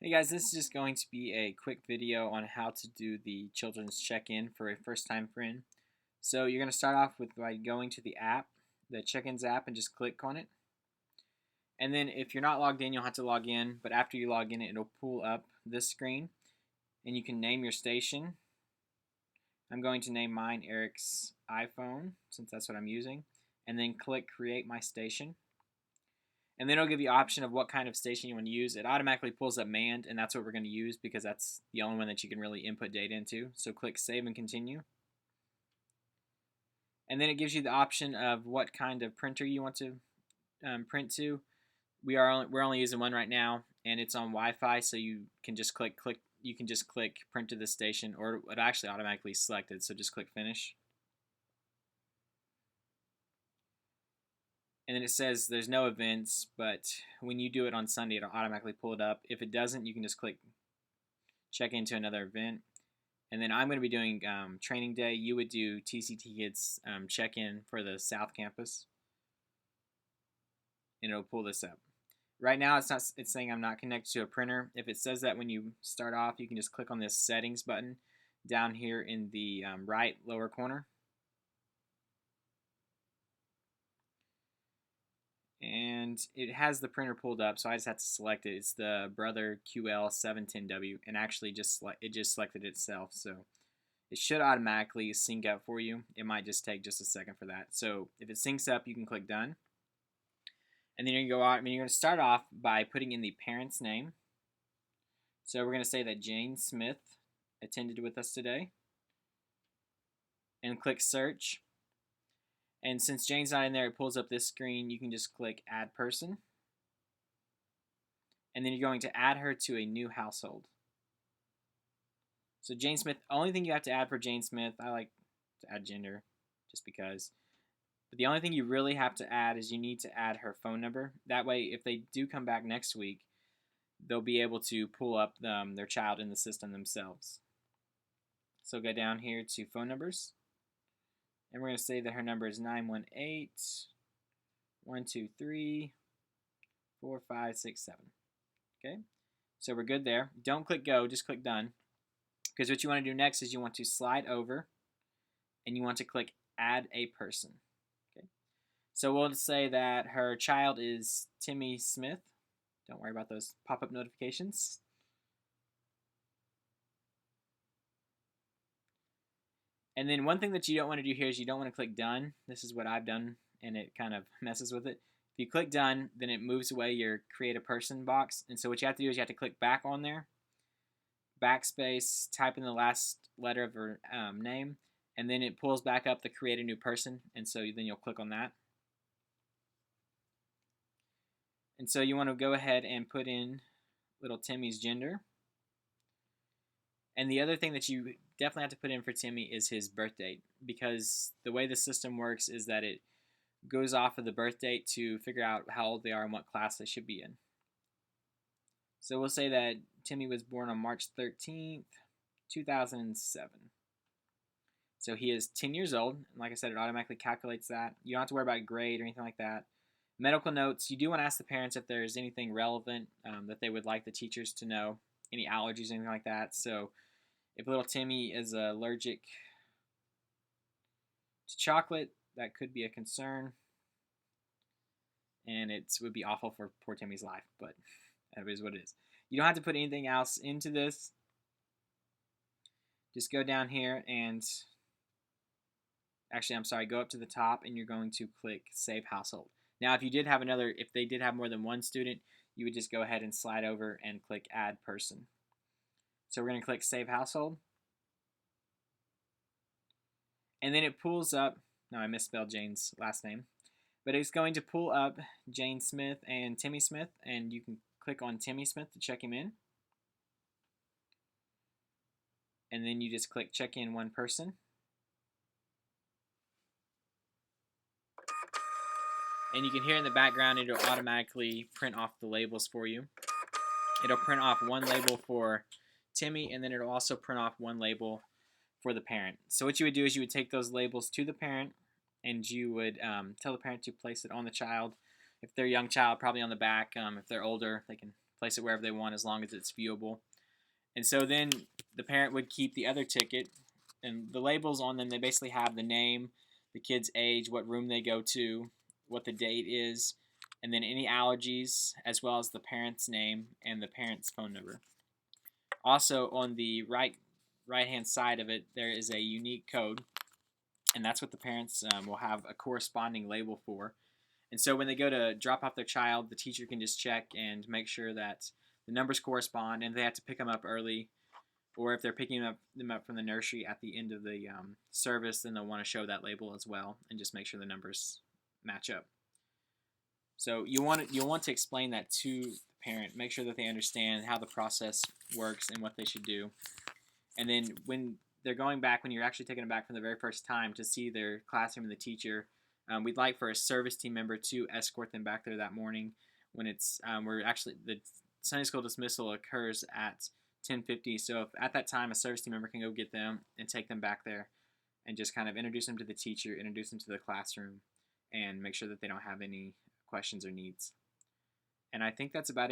Hey guys, this is just going to be a quick video on how to do the children's check-in for a first-time friend. So you're going to start off with by going to the app, the check-ins app, and just click on it. And then if you're not logged in, you'll have to log in, but after you log in, it'll pull up this screen, and you can name your station. I'm going to name mine Eric's iPhone, since that's what I'm using, and then click Create My Station. And then it'll give you an option of what kind of station you want to use. It automatically pulls up manned, and that's what we're going to use because that's the only one that you can really input data into. So click Save and Continue. And then it gives you the option of what kind of printer you want to print to. We're only using one right now, and it's on Wi-Fi, so you can just click print to this station, or it actually automatically selected. So just click Finish. And then it says there's no events, but when you do it on Sunday, it'll automatically pull it up. If it doesn't, you can just click check into another event. And then I'm going to be doing training day. You would do TCT Kids check-in for the South Campus, and it'll pull this up. Right now, it's saying I'm not connected to a printer. If it says that when you start off, you can just click on this Settings button down here in the right lower corner. And it has the printer pulled up, so I just have to select it. It's the Brother QL710W, and actually it just selected itself, so it should automatically sync up for you. It might just take just a second for that. So if it syncs up, you can click Done, and then you're going to start off by putting in the parent's name. So we're going to say that Jane Smith attended with us today, and click Search. And since Jane's not in there, it pulls up this screen. You can just click Add Person. And then you're going to add her to a new household. So Jane Smith, only thing you have to add for Jane Smith, I like to add gender just because. But the only thing you really have to add is you need to add her phone number. That way, if they do come back next week, they'll be able to pull up their child in the system themselves. So go down here to phone numbers. And we're going to say that her number is 918-123-4567. Okay, so we're good there. Don't click Go, just click Done. Because what you want to do next is you want to slide over and you want to click Add a Person. Okay, so we'll say that her child is Timmy Smith. Don't worry about those pop-up notifications. And then one thing that you don't want to do here is you don't want to click Done. This is what I've done, and it kind of messes with it. If you click Done, then it moves away your Create a Person box. And so what you have to do is you have to click back on there, backspace, type in the last letter of her name, and then it pulls back up the Create a New Person, and so then you'll click on that. And so you want to go ahead and put in little Timmy's gender. And the other thing that you definitely have to put in for Timmy is his birth date, because the way the system works is that it goes off of the birth date to figure out how old they are and what class they should be in. So we'll say that Timmy was born on March 13th, 2007. So he is 10 years old. And like I said, it automatically calculates that. You don't have to worry about grade or anything like that. Medical notes, you do want to ask the parents if there's anything relevant that they would like the teachers to know, any allergies, anything like that. So if little Timmy is allergic to chocolate, that could be a concern. And it would be awful for poor Timmy's life, but that is what it is. You don't have to put anything else into this. Just go down here and, actually, I'm sorry, go up to the top and you're going to click Save Household. Now, if they did have more than one student, you would just go ahead and slide over and click Add Person. So we're going to click Save Household. And then it pulls up, no, I misspelled Jane's last name, but it's going to pull up Jane Smith and Timmy Smith, and you can click on Timmy Smith to check him in. And then you just click Check in one person. And you can hear in the background it'll automatically print off the labels for you. It'll print off one label for Timmy, and then it'll also print off one label for the parent. So what you would do is you would take those labels to the parent, and you would tell the parent to place it on the child. If they're a young child, probably on the back. If they're older, they can place it wherever they want as long as it's viewable. And so then the parent would keep the other ticket, and the labels on them, they basically have the name, the kid's age, what room they go to, what the date is, and then any allergies, as well as the parent's name and the parent's phone number. Also, on the right hand side of it, there is a unique code, and that's what the parents will have a corresponding label for. And so when they go to drop off their child, the teacher can just check and make sure that the numbers correspond, and they have to pick them up early. Or if they're picking them up from the nursery at the end of the service, then they'll want to show that label as well and just make sure the numbers match up. So you'll want to explain that to the parent, make sure that they understand how the process works and what they should do. And then when they're going back, when you're actually taking them back for the very first time to see their classroom and the teacher, we'd like for a service team member to escort them back there that morning. When it's the Sunday school dismissal occurs at 10:50. So if at that time a service team member can go get them and take them back there, and just kind of introduce them to the teacher, introduce them to the classroom, and make sure that they don't have any questions or needs. And I think that's about it.